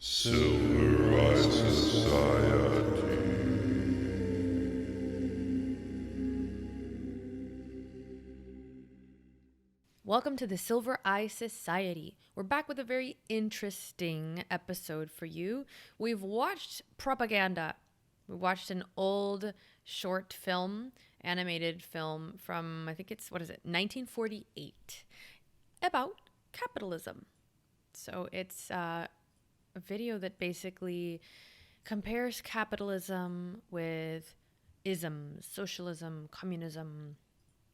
Civilized Society. Welcome to the Silver Eye Society. We're back with a very interesting episode for you. We've watched propaganda. We watched an old short film, animated film from, I think it's, 1948, about capitalism. So it's a video that basically compares capitalism with isms, socialism, communism,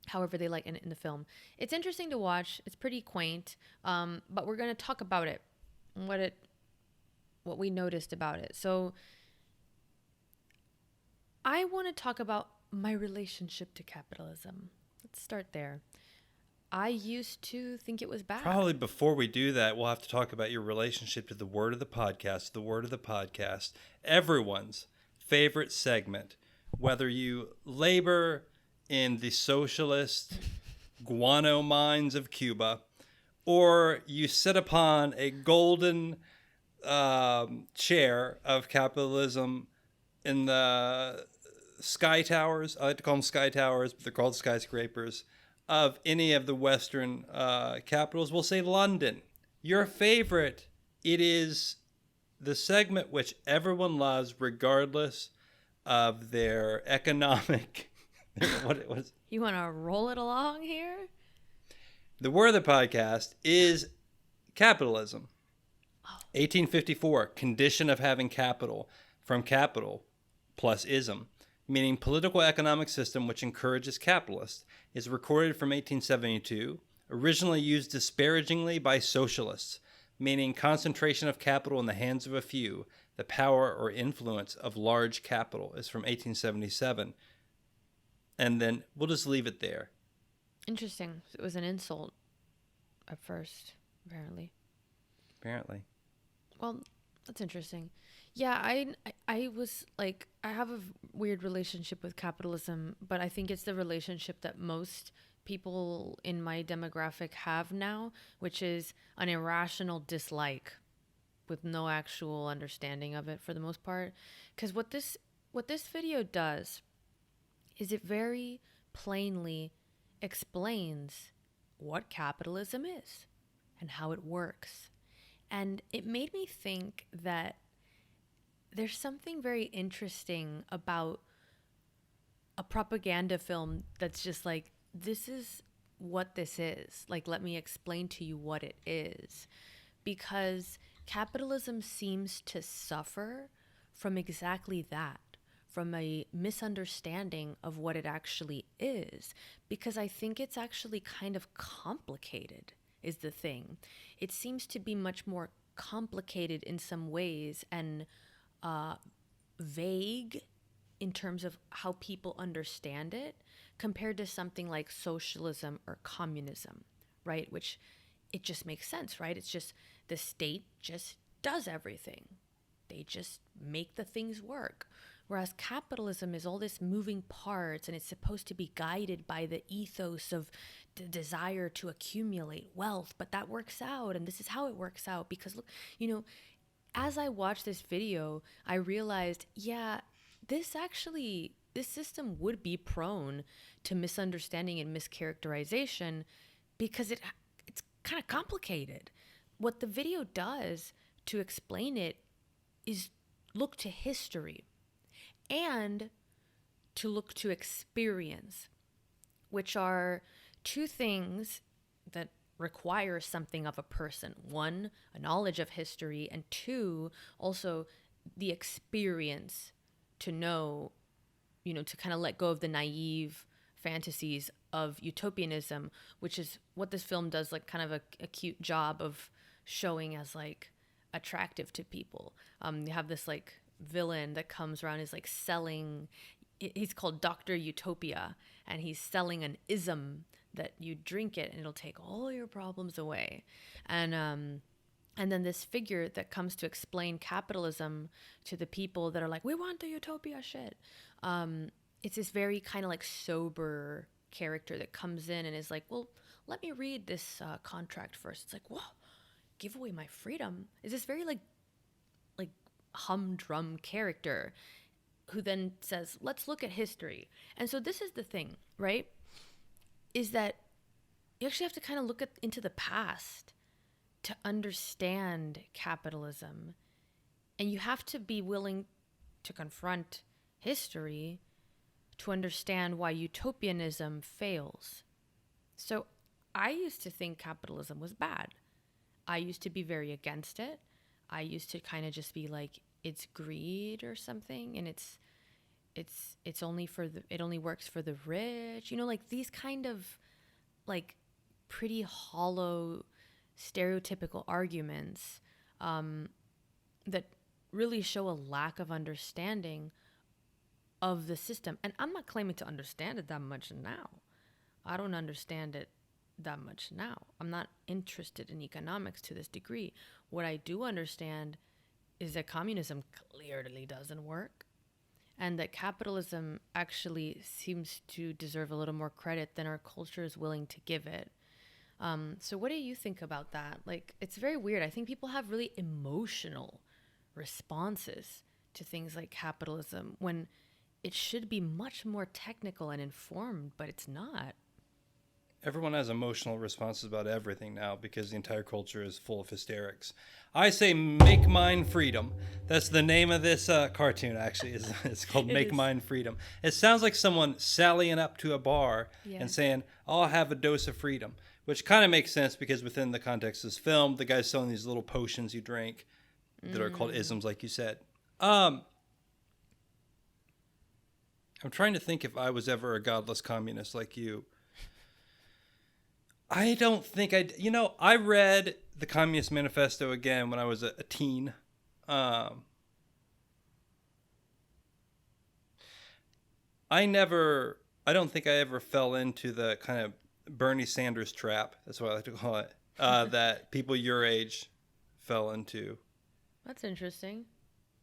however they like in the film. It's interesting to watch. It's pretty quaint, but we're going to talk about it, what we noticed about it. So I want to talk about my relationship to capitalism. Let's start there. I used to think it was bad. Probably before we do that, we'll have to talk about your relationship to the word of the podcast. The word of the podcast, everyone's favorite segment, whether you labor in the socialist guano mines of Cuba, or you sit upon a golden chair of capitalism in the sky towers. I like to call them sky towers, but they're called skyscrapers, of any of the Western capitals. We'll say London. Your favorite. It is the segment which everyone loves, regardless of their economic... what You want to roll it along here? The word of the podcast is capitalism. 1854, condition of having capital, from capital plus ism, meaning political economic system which encourages capitalists, is recorded from 1872, originally used disparagingly by socialists, meaning concentration of capital in the hands of a few, the power or influence of large capital, is from 1877. And then we'll just leave it there. Interesting. It was an insult at first, apparently. Apparently. Well, that's interesting. Yeah, I was like, I have a weird relationship with capitalism, but I think it's the relationship that most people in my demographic have now, which is an irrational dislike with no actual understanding of it for the most part. Because what this video does is it very plainly explains what capitalism is and how it works. And it made me think that there's something very interesting about a propaganda film that's just like, this is what this is. Like, let me explain to you what it is. Because capitalism seems to suffer from exactly that, from a misunderstanding of what it actually is. Because I think it's actually kind of complicated, is the thing. It seems to be much more complicated in some ways and vague in terms of how people understand it compared to something like socialism or communism, right? Which it just makes sense, right? It's just the state just does everything. They just make the things work. Whereas capitalism is all this moving parts and it's supposed to be guided by the ethos of the desire to accumulate wealth, but that works out and this is how it works out. Because, look, as I watched this video, I realized, yeah, this system would be prone to misunderstanding and mischaracterization because it's kind of complicated. What the video does to explain it is look to history and to look to experience, which are two things that require something of a person. One, a knowledge of history, and two, also the experience to know, to kind of let go of the naive fantasies of utopianism, which is what this film does, like kind of a cute job of showing as like attractive to people. You have this like villain that comes around, is like selling, he's called Dr. Utopia, and he's selling an ism that you drink it and it'll take all your problems away. And then this figure that comes to explain capitalism to the people that are like, we want the utopia shit. It's this very kind of like sober character that comes in and is like, well, let me read this contract first. It's like, whoa, give away my freedom? Is this very like humdrum character who then says, let's look at history. And so this is the thing, right? Is that you actually have to kind of look into the past to understand capitalism. And you have to be willing to confront history to understand why utopianism fails. So I used to think capitalism was bad. I used to be very against it. I used to kind of just be like, it's greed or something, and it's only it only works for the rich. Like these kind of like pretty hollow stereotypical arguments that really show a lack of understanding of the system. And I'm not claiming to understand it that much now. I don't understand it that much now. I'm not interested in economics to this degree. What I do understand is that communism clearly doesn't work, and that capitalism actually seems to deserve a little more credit than our culture is willing to give it. So what do you think about that? Like, it's very weird. I think people have really emotional responses to things like capitalism when it should be much more technical and informed, but it's not. Everyone has emotional responses about everything now because the entire culture is full of hysterics. I say make mine freedom. That's the name of this cartoon, actually. It's called Make Mine Freedom. It sounds like someone sallying up to a bar and saying, I'll have a dose of freedom, which kind of makes sense because within the context of this film, the guy's selling these little potions you drink that are called isms, like you said. I'm trying to think if I was ever a godless communist like you. I don't think I read the Communist Manifesto again when I was a teen. I don't think I ever fell into the kind of Bernie Sanders trap. That's what I like to call it. That people your age fell into. That's interesting.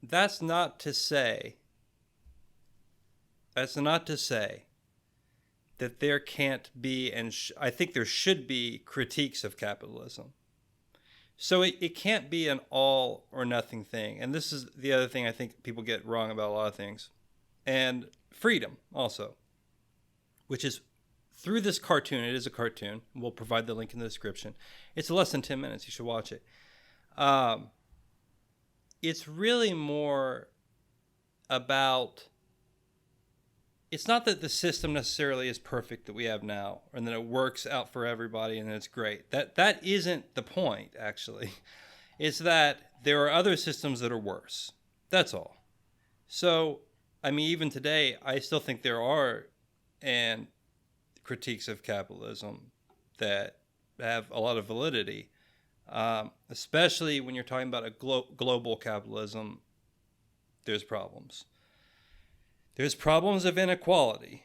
That's not to say that there can't be, and I think there should be, critiques of capitalism. So it can't be an all or nothing thing. And this is the other thing I think people get wrong about a lot of things. And freedom also, which is through this cartoon. It is a cartoon. We'll provide the link in the description. It's less than 10 minutes. You should watch it. It's really more about... It's not that the system necessarily is perfect that we have now, and that it works out for everybody and it's great. That isn't the point, actually. It's that there are other systems that are worse. That's all. So, I mean, even today, I still think there are critiques of capitalism that have a lot of validity, especially when you're talking about a global capitalism. There's problems. There's problems of inequality.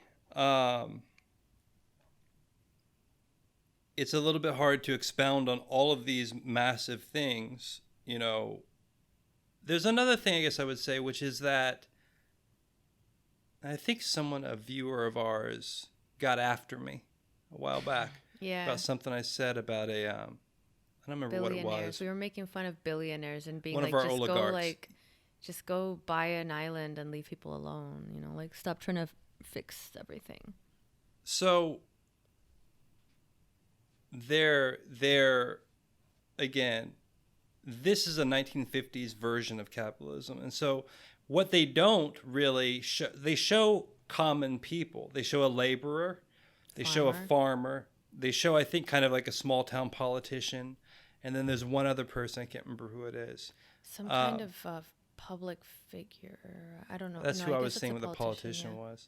It's a little bit hard to expound on all of these massive things. There's another thing I guess I would say, which is that I think a viewer of ours, got after me a while back about something I said about I don't remember what it was. We were making fun of billionaires and being one like, of our oligarchs. Just go buy an island and leave people alone. Stop trying to fix everything. So again, this is a 1950s version of capitalism. And so what they don't really show, they show common people. They show a laborer. They show a farmer. They show, I think, kind of like a small town politician. And then there's one other person. I can't remember who it is. Some kind of public figure. I don't know. That's who I was saying what the politician was.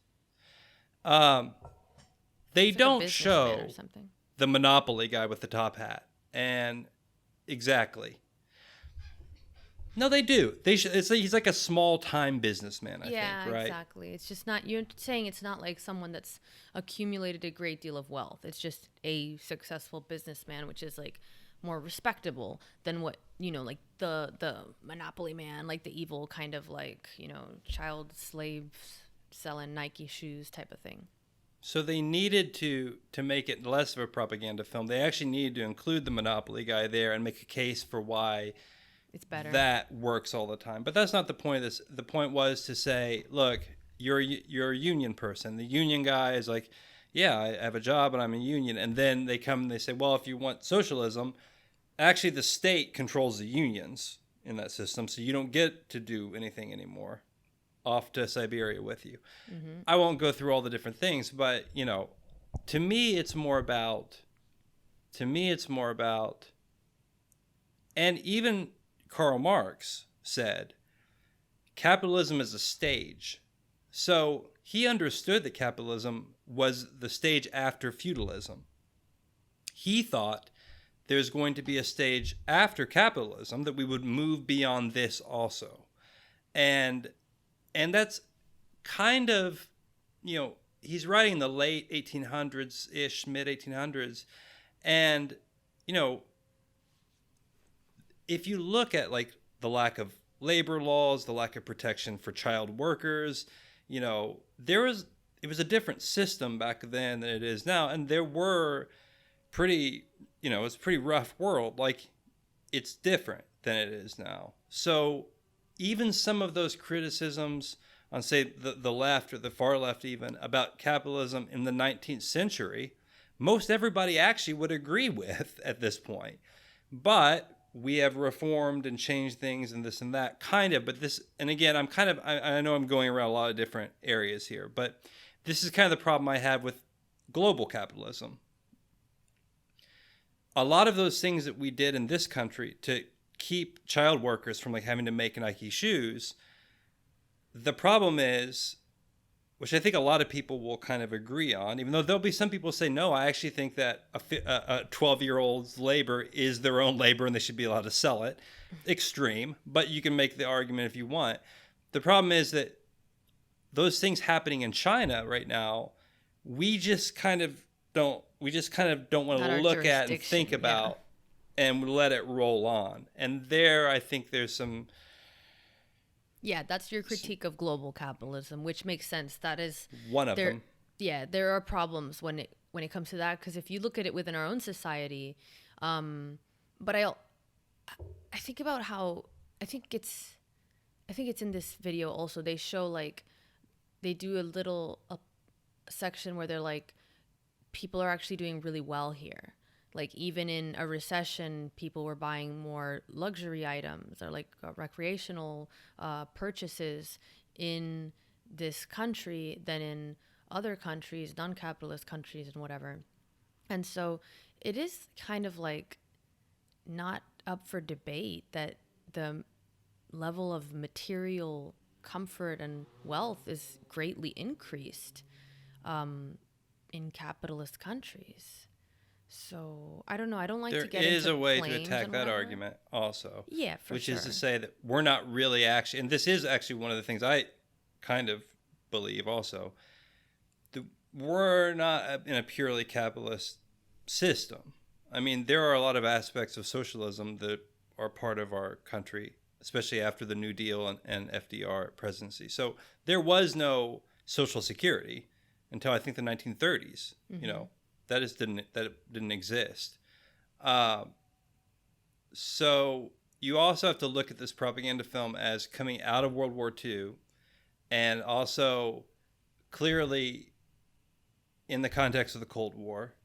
They don't show the Monopoly guy with the top hat. And exactly. No, they do. He's like a small-time businessman, I think, right? Yeah, exactly. It's just not, you're saying it's not like someone that's accumulated a great deal of wealth. It's just a successful businessman, which is like more respectable than what, like the Monopoly man, like the evil kind of like, child slaves selling Nike shoes type of thing. So they needed to make it less of a propaganda film. They actually needed to include the Monopoly guy there and make a case for why It's better. that works all the time. But that's not the point of this. The point was to say, look, you're a union person. The union guy is like, yeah, I have a job and I'm a union. And then they come and they say, well, if you want socialism, actually the state controls the unions in that system, so you don't get to do anything anymore. Off to Siberia with you. Mm-hmm. I won't go through all the different things, but to me it's more about, and even Karl Marx said, capitalism is a stage. So he understood that capitalism was the stage after feudalism. He thought there's going to be a stage after capitalism that we would move beyond this also. And that's kind of, he's writing in the late 1800s-ish, mid 1800s. And, if you look at like the lack of labor laws, the lack of protection for child workers, it was a different system back then than it is now. And there were pretty, it's a pretty rough world. Like, it's different than it is now. So even some of those criticisms on, say, the left or the far left even about capitalism in the 19th century, most everybody actually would agree with at this point. But we have reformed and changed things and this and that, kind of. But this, and again, I know I'm going around a lot of different areas here, but this is kind of the problem I have with global capitalism. A lot of those things that we did in this country to keep child workers from like having to make Nike shoes, the problem is, which I think a lot of people will kind of agree on, even though there'll be some people who say, no, I actually think that a 12-year-old's labor is their own labor and they should be allowed to sell it. Extreme, but you can make the argument if you want. The problem is that those things happening in China right now, we just kind of don't want to look at and think about and let it roll on. And there, I think there's some... Yeah, that's your critique of global capitalism, which makes sense. That is one of them. Yeah, there are problems when it comes to that, because if you look at it within our own society, but I think about how I think it's in this video also. They show like they do a section where they're like, people are actually doing really well here. Like, even in a recession, people were buying more luxury items or like recreational purchases in this country than in other countries, non-capitalist countries and whatever. And so it is kind of like not up for debate that the level of material comfort and wealth is greatly increased in capitalist countries. So I don't know. I don't like to get into There is a way to claims attack and that whatever. argument also. Yeah, for which sure. is to say that we're not really actually, and this is actually one of the things I kind of believe also, we're not in a purely capitalist system. I mean, there are a lot of aspects of socialism that are part of our country, especially after the New Deal and FDR presidency. So there was no social security until I think the 1930s. Mm-hmm. That didn't exist. So you also have to look at this propaganda film as coming out of World War II, and also clearly in the context of the Cold War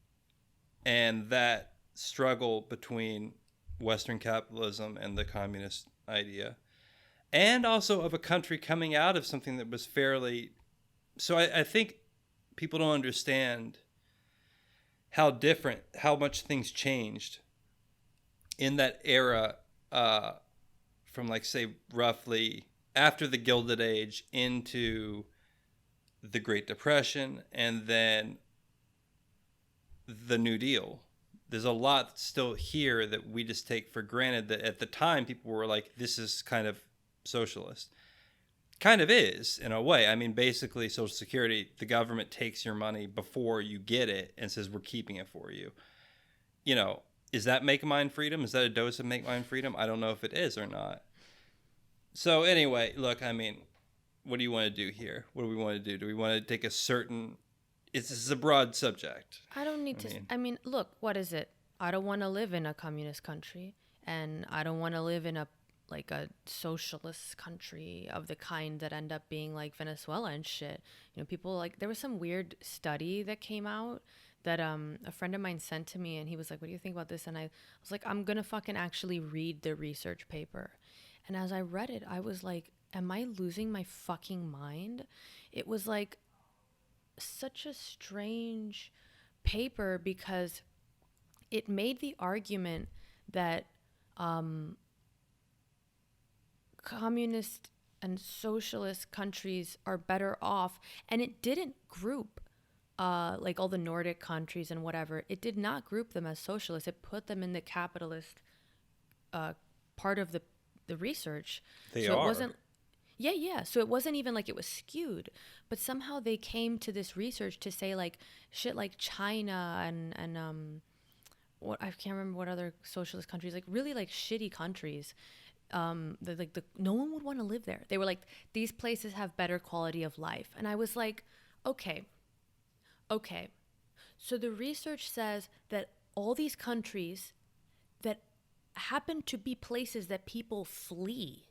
and that struggle between Western capitalism and the communist idea, and also of a country coming out of something that was fairly... So I think people don't understand how much things changed in that era, from like, say, roughly after the Gilded Age into the Great Depression and then the New Deal. There's a lot still here that we just take for granted, that at the time people were like, this is kind of socialist. Kind of is, in a way. I mean, basically, Social Security, the government takes your money before you get it and says, we're keeping it for you. Is that make mine freedom? Is that a dose of make mine freedom? I don't know if it is or not. So anyway, look, I mean, what do you want to do here? What do we want to do? Do we want to take a certain... This is a broad subject. I don't need to... I mean, look, what is it? I don't want to live in a communist country, and I don't want to live in a like a socialist country of the kind that end up being like Venezuela and shit. You know, people like, there was some weird study that came out that a friend of mine sent to me, and he was like, what do you think about this? And I was like, I'm gonna fucking actually read the research paper. And as I read it, I was like, am I losing my fucking mind? It was like such a strange paper because it made the argument that communist and socialist countries are better off, and it didn't group like all the Nordic countries and whatever. It did not group them as socialist. It put them in the capitalist part of the research. They so are. It wasn't. Yeah. So it wasn't even like it was skewed, but somehow they came to this research to say like shit like China and what, I can't remember what other socialist countries, like really like shitty countries. No one would want to live there. They were like, these places have better quality of life. And I was like, okay. So the research says that all these countries that happen to be places that people flee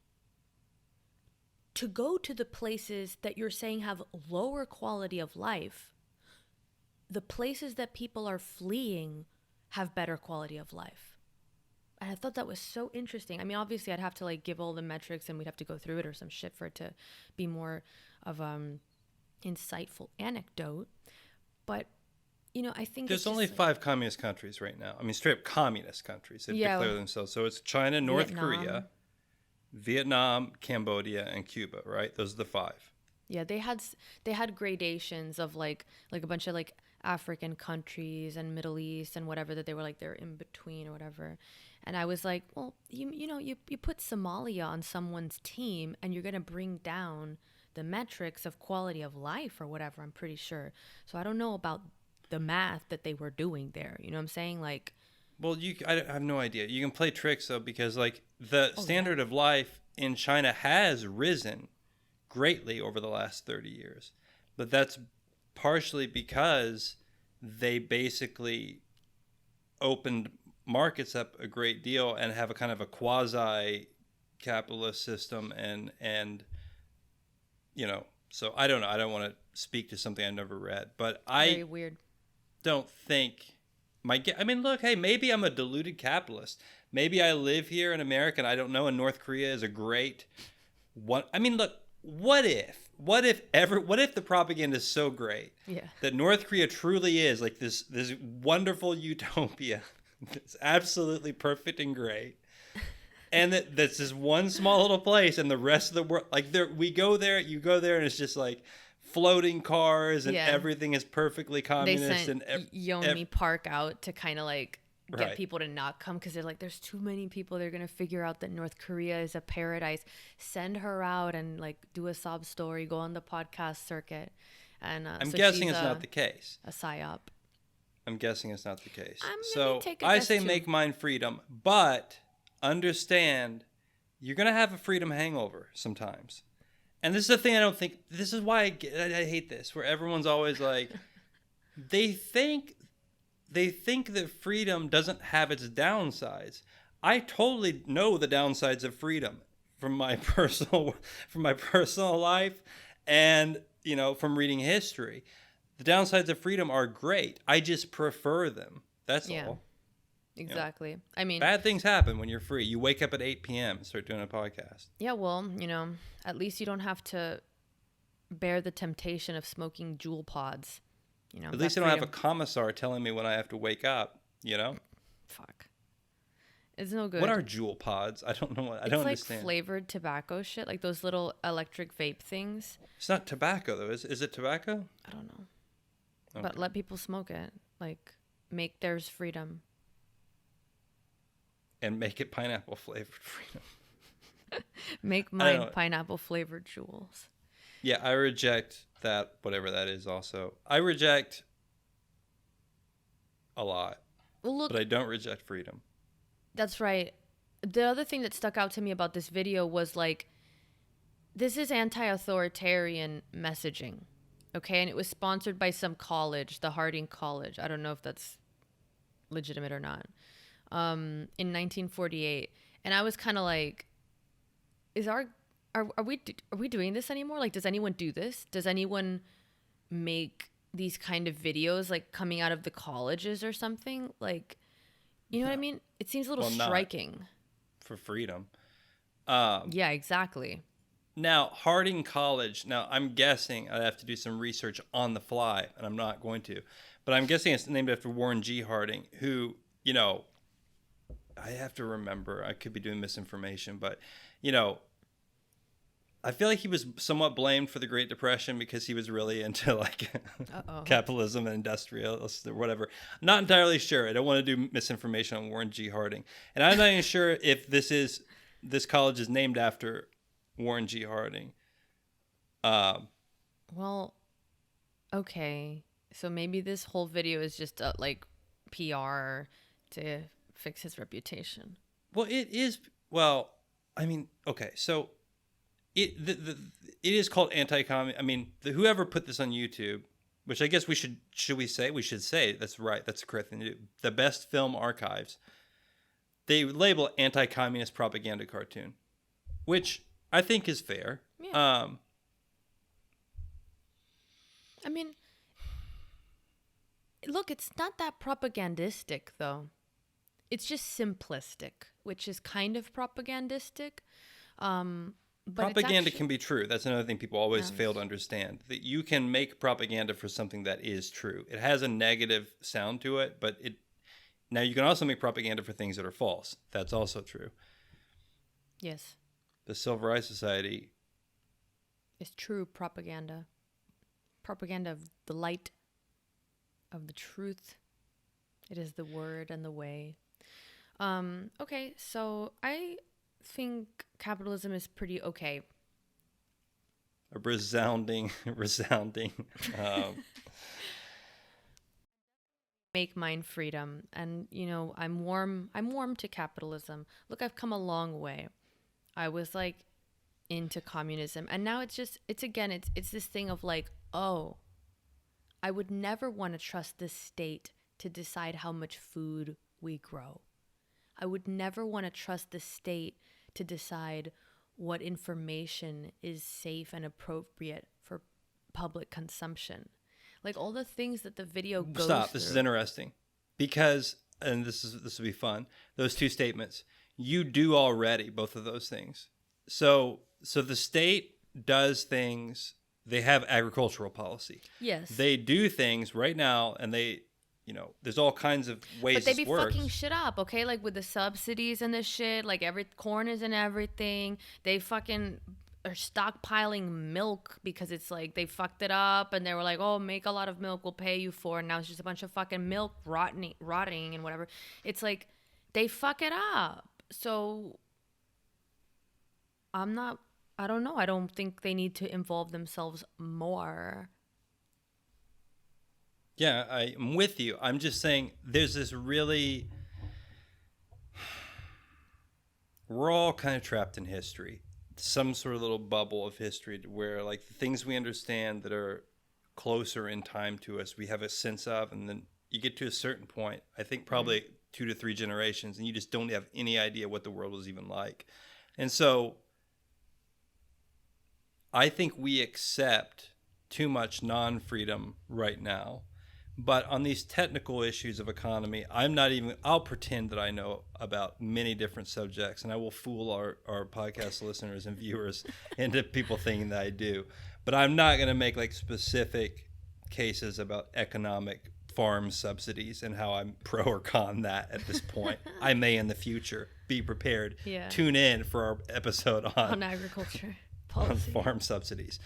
to go to the places that you're saying have lower quality of life, the places that people are fleeing have better quality of life. And I thought that was so interesting. I mean, obviously I'd have to like give all the metrics and we'd have to go through it or some shit for it to be more of insightful anecdote. But, you know, I think There's only 5 communist countries right now. I mean, straight up communist countries that declare themselves. So it's China, North Korea, Vietnam, Cambodia, and Cuba, right? Those are the 5. Yeah, they had gradations of like a bunch of like African countries and Middle East and whatever, that they were like they're in between or whatever. And I was like, well, you put Somalia on someone's team and you're going to bring down the metrics of quality of life or whatever, I'm pretty sure. So I don't know about the math that they were doing there. You know what I'm saying? Like, well, I have no idea. You can play tricks though, because like the standard of life in China has risen greatly over the last 30 years. But that's partially because they basically opened markets up a great deal and have a kind of a quasi capitalist system and you know, so I don't know. I don't want to speak to something I've never read, but very weird. Don't think I mean, look, hey, maybe I'm a deluded capitalist. Maybe I live here in America and I don't know, and North Korea is a great one. I mean, look, what if the propaganda is so great that North Korea truly is like this wonderful utopia that's absolutely perfect and great, and that's this one small little place, and the rest of the world, like you go there and it's just like floating cars and everything is perfectly communist. They sent Yeonmi Park out to kind of like get people to not come because they're like, there's too many people. They're gonna figure out that North Korea is a paradise. Send her out and like do a sob story, go on the podcast circuit. And I'm guessing it's not the case. A psyop. I'm guessing it's not the case. So I say make mine freedom, but understand you're gonna have a freedom hangover sometimes. And this is the thing I don't think. This is why I hate this, where everyone's always like, they think that freedom doesn't have its downsides. I totally know the downsides of freedom from my personal life, and you know, from reading history. The downsides of freedom are great. I just prefer them. That's all. Exactly. You know, I mean, bad things happen when you're free. You wake up at 8 p.m. and start doing a podcast. Yeah, well, you know, at least you don't have to bear the temptation of smoking Juul pods. You know, at least I don't have a commissar telling me when I have to wake up, you know? Fuck. It's no good. What are Juul pods? I don't know. I don't understand. It's like flavored tobacco shit, like those little electric vape things. It's not tobacco, though. Is it tobacco? I don't know. Okay. But let people smoke it. Like, make theirs freedom. And make it pineapple flavored freedom. Make mine pineapple flavored Juuls. Yeah, I reject that, whatever that is also. I reject a lot. Well, look, but I don't reject freedom. That's right. The other thing that stuck out to me about this video was like, this is anti-authoritarian messaging. Okay, and it was sponsored by some college, the Harding College. I don't know if that's legitimate or not. In 1948. And I was kind of like, is our are we doing this anymore? Like, does anyone do this? Does anyone make these kind of videos like coming out of the colleges or something? Like, you know what I mean? It seems a little striking. For freedom. Yeah, exactly. Now, Harding College. Now, I'm guessing I have to do some research on the fly, and I'm not going to, but I'm guessing it's named after Warren G. Harding, who, you know, I have to remember. I could be doing misinformation, but, you know, I feel like he was somewhat blamed for the Great Depression because he was really into like capitalism and industrialists or whatever. Not entirely sure. I don't want to do misinformation on Warren G. Harding, and I'm not even sure if this college is named after Warren G. Harding. Well, okay. So maybe this whole video is just like PR to fix his reputation. Well, it is. Well, I mean, okay. So it is called anti-communist. I mean, whoever put this on YouTube, which I guess we should say that's right. That's the correct thing to do. The Best Film Archives. They label anti-communist propaganda cartoon, which I think is fair. Yeah. I mean, look, it's not that propagandistic, though. It's just simplistic, which is kind of propagandistic. But propaganda can be true. That's another thing people always fail to understand. That you can make propaganda for something that is true. It has a negative sound to it, but now you can also make propaganda for things that are false. That's also true. Yes. The Civil Rights Society is true propaganda. Propaganda of the light, of the truth. It is the word and the way. Okay, so I think capitalism is pretty okay. A resounding. Make mine freedom, and you know, I'm warm to capitalism. Look, I've come a long way. I was like into communism, and now it's this thing of like, oh, I would never want to trust the state to decide how much food we grow. I would never want to trust the state to decide what information is safe and appropriate for public consumption. Like all the things that the video goes Stop. through. This is interesting because, and this will be fun. Those two statements, you do already both of those things. So the state does things. They have agricultural policy. Yes. They do things right now, and they, you know, there's all kinds of ways but they this be works. fucking shit up, okay? Like with the subsidies and the shit, like corn is in everything. They fucking are stockpiling milk because it's like they fucked it up and they were like, oh, make a lot of milk, we'll pay you for it. And now it's just a bunch of fucking milk rotting and whatever. It's like they fuck it up. So I don't know. I don't think they need to involve themselves more. Yeah, I'm with you. I'm just saying there's this really... We're all kind of trapped in history. Some sort of little bubble of history where like the things we understand that are closer in time to us, we have a sense of, and then you get to a certain point, I think probably 2 to 3 generations, and you just don't have any idea what the world was even like. And so I think we accept too much non-freedom right now. But on these technical issues of economy, I'll pretend that I know about many different subjects, and I will fool our podcast listeners and viewers into people thinking that I do. But I'm not going to make like specific cases about economic farm subsidies and how I'm pro or con that at this point. I may in the future. Be prepared. Yeah. Tune in for our episode on agriculture policy. On farm subsidies.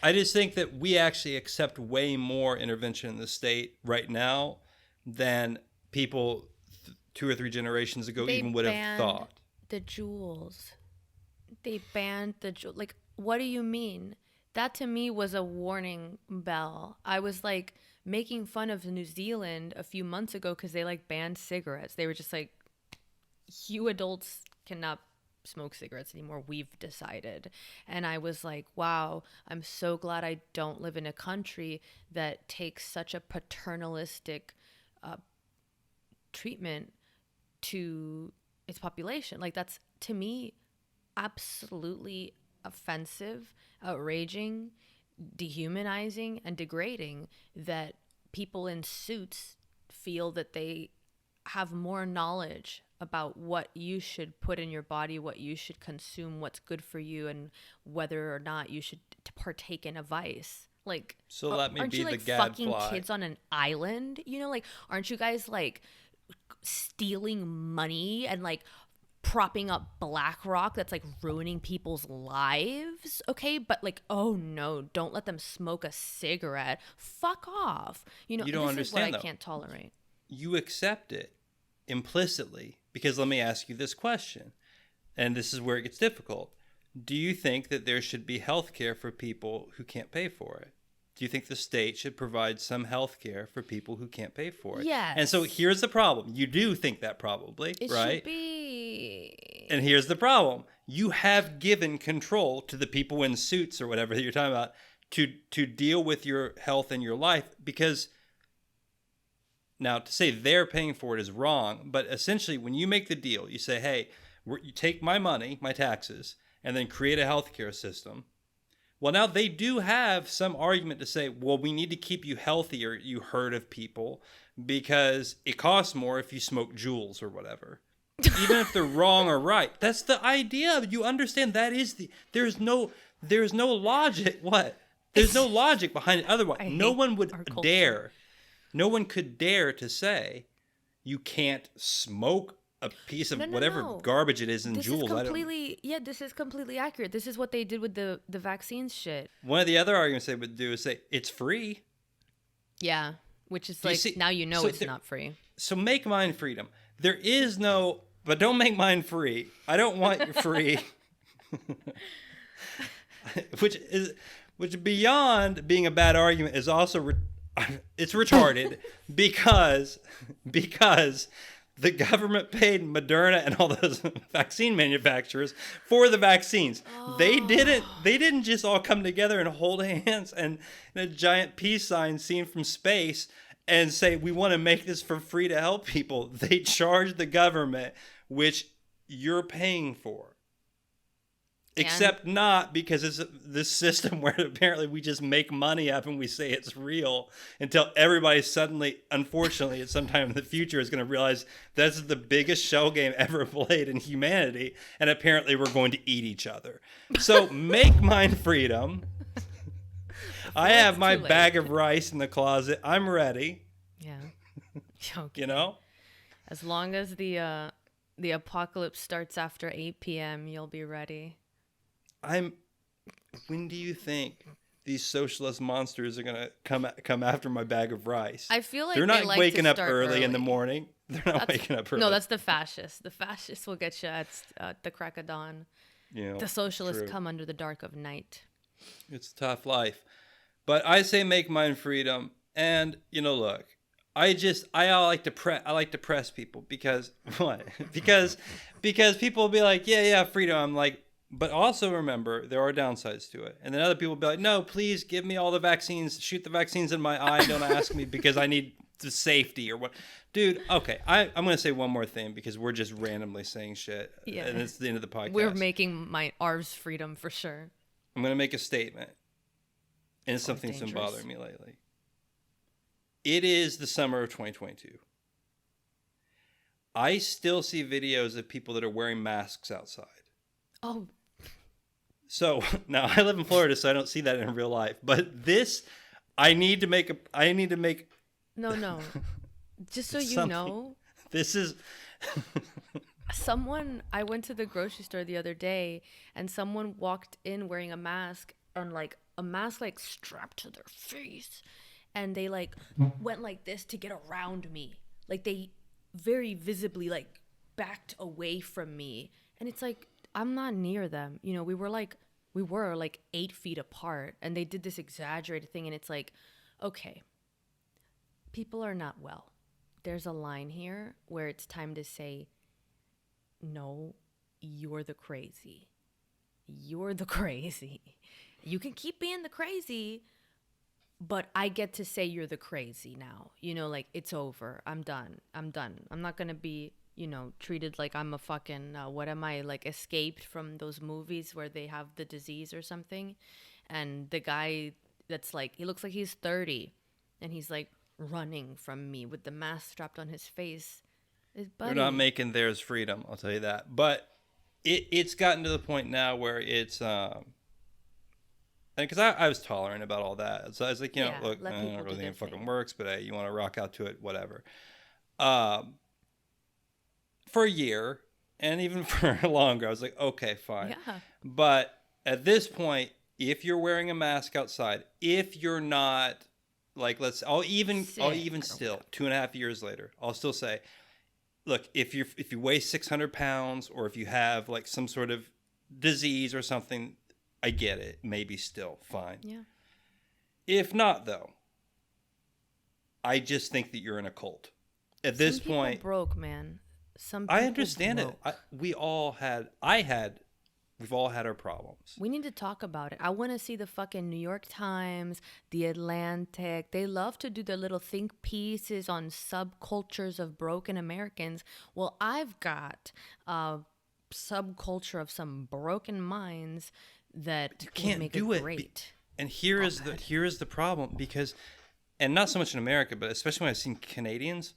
I just think that we actually accept way more intervention in the state right now than people 2 or 3 generations ago even would have thought. The jewels. They banned the jewels. Like, what do you mean? That to me was a warning bell. I was like making fun of New Zealand a few months ago because they like banned cigarettes. They were just like, you adults cannot smoke cigarettes anymore, we've decided. And I was like, wow, I'm so glad I don't live in a country that takes such a paternalistic treatment to its population. Like, that's, to me, absolutely offensive, outraging, dehumanizing, and degrading that people in suits feel that they have more knowledge about what you should put in your body, what you should consume, what's good for you, and whether or not you should partake in a vice. Like, So let me aren't be you the like fucking gadfly. kids on an island? You know, like, aren't you guys like stealing money and like propping up BlackRock that's like ruining people's lives? Okay, but like, oh no, don't let them smoke a cigarette. Fuck off. You know, You don't this is what I understand, though. can't tolerate. You accept it implicitly, because let me ask you this question, and this is where it gets difficult. Do you think that there should be health care for people who can't pay for it? Do you think the state should provide some health care for people who can't pay for it? Yes. And so here's the problem. You do think that probably, It right? should be. And here's the problem. You have given control to the people in suits or whatever that you're talking about to deal with your health and your life, because now to say they're paying for it is wrong, but essentially when you make the deal, you say, hey, you take my money, my taxes, and then create a healthcare system. Well, now they do have some argument to say, well, we need to keep you healthier, you herd of people, because it costs more if you smoke Juuls or whatever. Even if they're wrong or right. That's the idea. You understand that is there's no logic. What? There's no logic behind it otherwise. No one would dare. No one could dare to say you can't smoke a piece of whatever garbage it is in Juuls. This is completely accurate. This is what they did with the vaccines shit. One of the other arguments they would do is say it's free. Yeah, which is like, now you know it's not free. So make mine freedom. There is no, but don't make mine free. I don't want your free. which beyond being a bad argument is also it's retarded because the government paid Moderna and all those vaccine manufacturers for the vaccines. Oh. They didn't just all come together and hold hands and in a giant peace sign seen from space and say, we want to make this for free to help people. They charged the government, which you're paying for. Except not, because it's this system where apparently we just make money up and we say it's real until everybody suddenly, unfortunately, at some time in the future is going to realize that's the biggest shell game ever played in humanity. And apparently we're going to eat each other. So make mine freedom. I have my bag of rice in the closet. I'm ready. Yeah. Okay. You know? As long as the apocalypse starts after 8 p.m., you'll be ready. When do you think these socialist monsters are gonna come after my bag of rice? I feel like they're not like waking up early in the morning. They're not waking up early. No, that's the fascists. The fascists will get you at the crack of dawn. You know, the socialists come under the dark of night. It's a tough life, but I say make mine freedom. And look, I like to press people because what? because people will be like, yeah, freedom. I'm like, but also remember, there are downsides to it. And then other people will be like, no, please give me all the vaccines. Shoot the vaccines in my eye. Don't ask me because I need the safety or what. Dude, okay. I'm going to say one more thing because we're just randomly saying shit. Yeah. And it's the end of the podcast. We're making ours freedom for sure. I'm going to make a statement. And it's something that's been bothering me lately. It is the summer of 2022. I still see videos of people that are wearing masks outside. Oh. So now I live in Florida, so I don't see that in real life. But this, I need to make. No. Just so you know. This is. I went to the grocery store the other day, and someone walked in wearing a mask, and like a mask like strapped to their face, and they like went like this to get around me. Like they very visibly like backed away from me, and it's like, I'm not near them. We were like 8 feet apart, and they did this exaggerated thing. And it's like, okay, people are not well. There's a line here where it's time to say, no, you're the crazy. You're the crazy. You can keep being the crazy, but I get to say you're the crazy now. Like, it's over. I'm done. I'm not going to be, treated like I'm a fucking, what am I, like escaped from those movies where they have the disease or something. And the guy that's like, he looks like he's 30 and he's like running from me with the mask strapped on his face. They're not making theirs freedom, I'll tell you that. But it's gotten to the point now where it's, because I was tolerant about all that. So I was like, look, I don't really think it fucking works, but hey, you want to rock out to it, whatever. For a year and even for longer, I was like, okay, fine. Yeah. But at this point, if you're wearing a mask outside, if you're not like, I'll even still 2.5 years later, I'll still say, look, if you weigh 600 pounds or if you have like some sort of disease or something, I get it. Maybe still fine. Yeah. If not, though, I just think that you're in a cult. At this point, broke, man. Some people I understand broke. it. We've all had our problems. We need to talk about it. I want to see the fucking New York Times, the Atlantic. They love to do their little think pieces on subcultures of broken Americans. Well, I've got a subculture of some broken minds that you can't make do it it. great. And here is the problem, because, and not so much in America, but especially when I've seen Canadians,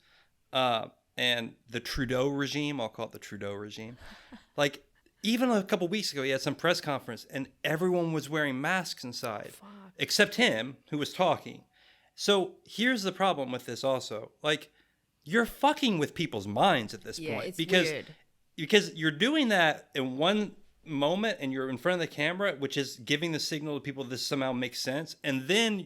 and the Trudeau regime. I'll call it the Trudeau regime. Like, even a couple weeks ago, he had some press conference, and everyone was wearing masks inside, except him, who was talking. So here's the problem with this also. Like, you're fucking with people's minds at this point. It's because weird. Because you're doing that in one moment, and you're in front of the camera, which is giving the signal to people this somehow makes sense. And then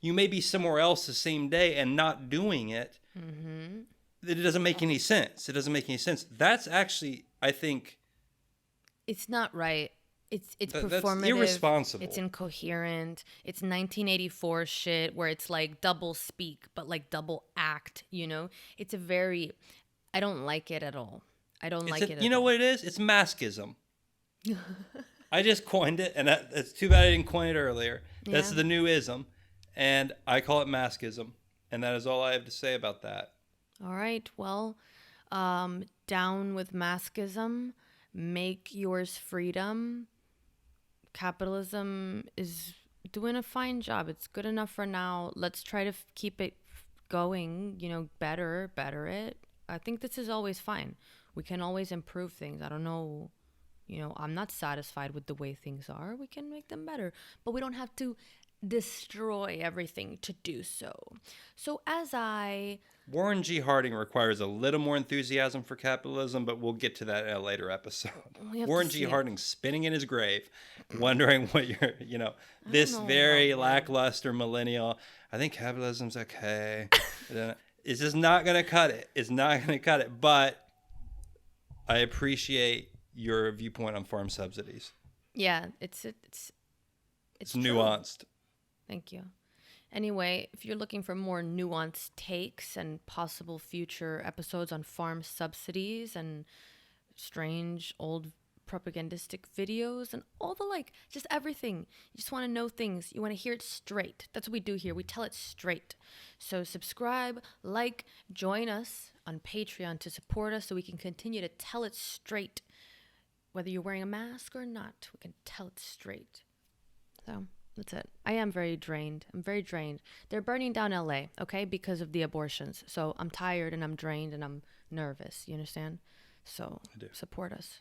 you may be somewhere else the same day and not doing it. Mm-hmm. It doesn't make any sense. That's actually, I think, it's not right. It's performative. That's irresponsible. It's incoherent. It's 1984 shit where it's like double speak, but like double act, It's I don't like it at all. I don't like it at all. You know what it is? It's mask-ism. I just coined it, and it's too bad I didn't coin it earlier. That's the new ism, and I call it mask-ism, and that is all I have to say about that. All right. Well, down with mask-ism. Make yours freedom. Capitalism is doing a fine job. It's good enough for now. Let's try to keep it going, better it. I think this is always fine. We can always improve things. I don't know, I'm not satisfied with the way things are. We can make them better, but we don't have to destroy everything to do so. So Warren G. Harding requires a little more enthusiasm for capitalism, but we'll get to that in a later episode. Warren G. Harding's spinning in his grave, wondering what this very lackluster millennial, I think capitalism's okay. It's just not going to cut it. It's not going to cut it. But I appreciate your viewpoint on farm subsidies. Yeah, it's nuanced. Thank you. Anyway, if you're looking for more nuanced takes and possible future episodes on farm subsidies and strange old propagandistic videos and all the just everything, you just want to know things. You want to hear it straight. That's what we do here. We tell it straight. So subscribe, join us on Patreon to support us so we can continue to tell it straight. Whether you're wearing a mask or not, we can tell it straight. So that's it. I am very drained. I'm very drained. They're burning down LA, okay, because of the abortions. So I'm tired and I'm drained and I'm nervous. You understand? So support us.